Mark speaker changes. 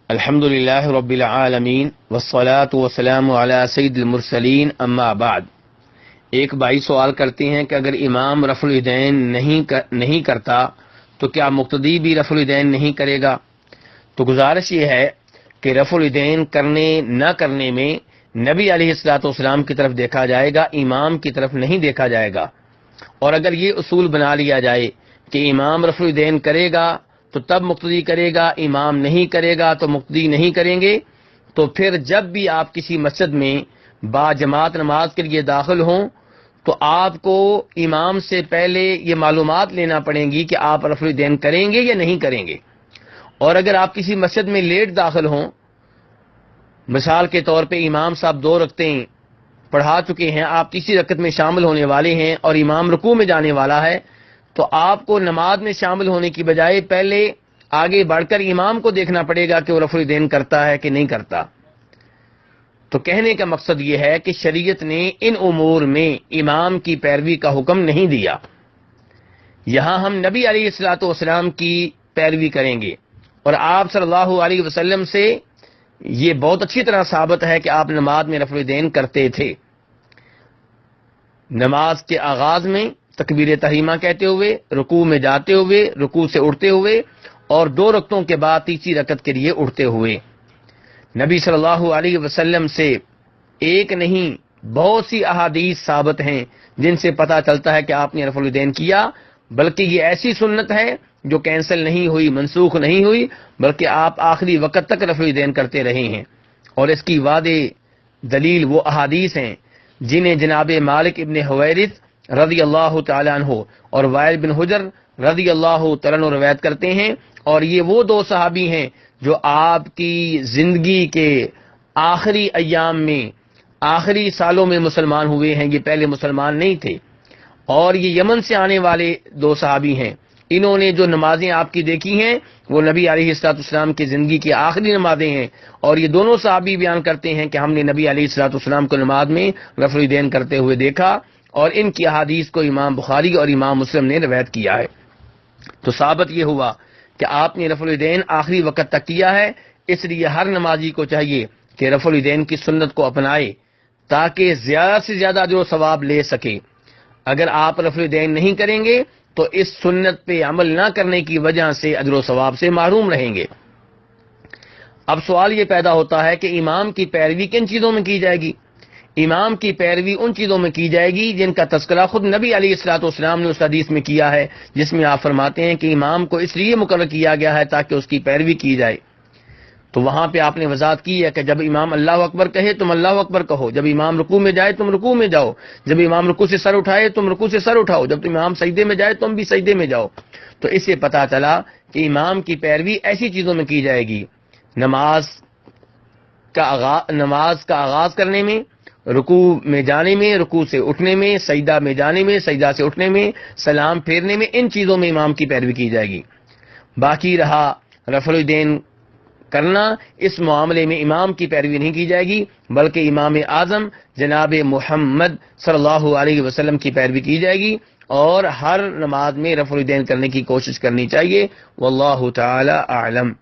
Speaker 1: الحمد للہ رب العالمین والصلاة والسلام علی سید المرسلین اما بعد۔ ایک بھائی سوال کرتے ہیں کہ اگر امام رفع الیدین نہیں کرتا تو کیا مقتدی بھی رفع الیدین نہیں کرے گا؟ تو گزارش یہ ہے کہ رفع الیدین کرنے نہ کرنے میں نبی علیہ الصلوۃ والسلام کی طرف دیکھا جائے گا، امام کی طرف نہیں دیکھا جائے گا۔ اور اگر یہ اصول بنا لیا جائے کہ امام رفع الیدین کرے گا تو تب مقتدی کرے گا، امام نہیں کرے گا تو مقتدی نہیں کریں گے، تو پھر جب بھی آپ کسی مسجد میں با جماعت نماز کے لیے داخل ہوں تو آپ کو امام سے پہلے یہ معلومات لینا پڑیں گی کہ آپ رفع الیدین کریں گے یا نہیں کریں گے۔ اور اگر آپ کسی مسجد میں لیٹ داخل ہوں، مثال کے طور پہ امام صاحب 2 رکعتیں پڑھا چکے ہیں، آپ تیسری رکعت میں شامل ہونے والے ہیں اور امام رکوع میں جانے والا ہے، تو آپ کو نماز میں شامل ہونے کی بجائے پہلے آگے بڑھ کر امام کو دیکھنا پڑے گا کہ وہ رفع الیدین کرتا ہے کہ نہیں کرتا۔ تو کہنے کا مقصد یہ ہے کہ شریعت نے ان امور میں امام کی پیروی کا حکم نہیں دیا۔ یہاں ہم نبی علیہ الصلوۃ والسلام کی پیروی کریں گے، اور آپ صلی اللہ علیہ وسلم سے یہ بہت اچھی طرح ثابت ہے کہ آپ نماز میں رفع الیدین کرتے تھے۔ نماز کے آغاز میں تکبیر تحریمہ کہتے ہوئے، رکوع میں جاتے ہوئے، رکوع سے اٹھتے ہوئے، اور 2 رکعتوں کے بعد تیسری رکعت کے لیے اٹھتے ہوئے۔ نبی صلی اللہ علیہ وسلم سے ایک نہیں بہت سی احادیث ثابت ہیں جن سے پتہ چلتا ہے کہ آپ نے رفع الیدین کیا، بلکہ یہ ایسی سنت ہے جو کینسل نہیں ہوئی، منسوخ نہیں ہوئی، بلکہ آپ آخری وقت تک رفع الیدین کرتے رہے ہیں۔ اور اس کی واضح دلیل وہ احادیث ہیں جنہیں جناب مالک ابن حویرث رضی اللہ تعالیٰ عنہ اور وائل بن حجر رضی اللہ تعالیٰ عنہ روایت کرتے ہیں، اور یہ وہ 2 صحابی ہیں جو آپ کی زندگی کے آخری ایام میں، آخری سالوں میں مسلمان ہوئے ہیں، یہ پہلے مسلمان نہیں تھے، اور یہ یمن سے آنے والے 2 صحابی ہیں۔ انہوں نے جو نمازیں آپ کی دیکھی ہیں وہ نبی علیہ الصلوۃ والسلام کی زندگی کی آخری نمازیں ہیں، اور یہ دونوں صحابی بیان کرتے ہیں کہ ہم نے نبی علیہ الصلوۃ والسلام کو نماز میں رفع الیدین کرتے ہوئے دیکھا، اور ان کی احادیث کو امام بخاری اور امام مسلم نے روایت کیا ہے۔ تو ثابت یہ ہوا کہ آپ نے رفع الیدین آخری وقت تک کیا ہے، اس لیے ہر نمازی کو چاہیے کہ رفع الیدین کی سنت کو اپنائے تاکہ زیادہ سے زیادہ اجر و ثواب لے سکے۔ اگر آپ رفع الیدین نہیں کریں گے تو اس سنت پہ عمل نہ کرنے کی وجہ سے اجر و ثواب سے محروم رہیں گے۔ اب سوال یہ پیدا ہوتا ہے کہ امام کی پیروی کن چیزوں میں کی جائے گی؟ امام کی پیروی ان چیزوں میں کی جائے گی جن کا تذکرہ خود نبی علیہ الصلوۃ والسلام نے اس حدیث میں کیا ہے، جس میں آپ فرماتے ہیں کہ امام کو اس لیے مقرر کیا گیا ہے تاکہ اس کی پیروی کی جائے۔ تو وہاں پہ آپ نے وضاحت کی ہے کہ جب امام اللہ اکبر کہے تم اللہ اکبر کہو، جب امام رکوع میں جائے تم رکوع میں جاؤ، جب امام رکوع سے سر اٹھائے تم رکوع سے سر اٹھاؤ، جب تم امام سجدے میں جائے تم بھی سجدے میں جاؤ۔ تو اس سے پتہ چلا کہ امام کی پیروی ایسی چیزوں میں کی جائے گی: نماز کا آغاز کرنے میں، رکوع میں جانے میں، رکوع سے اٹھنے میں، سجدہ میں جانے میں، سجدہ سے اٹھنے میں، سلام پھیرنے میں، ان چیزوں میں امام کی پیروی کی جائے گی۔ باقی رہا رفع الیدین کرنا، اس معاملے میں امام کی پیروی نہیں کی جائے گی، بلکہ امام اعظم جناب محمد صلی اللہ علیہ وسلم کی پیروی کی جائے گی، اور ہر نماز میں رفع الیدین کرنے کی کوشش کرنی چاہیے۔ واللہ تعالی اعلم۔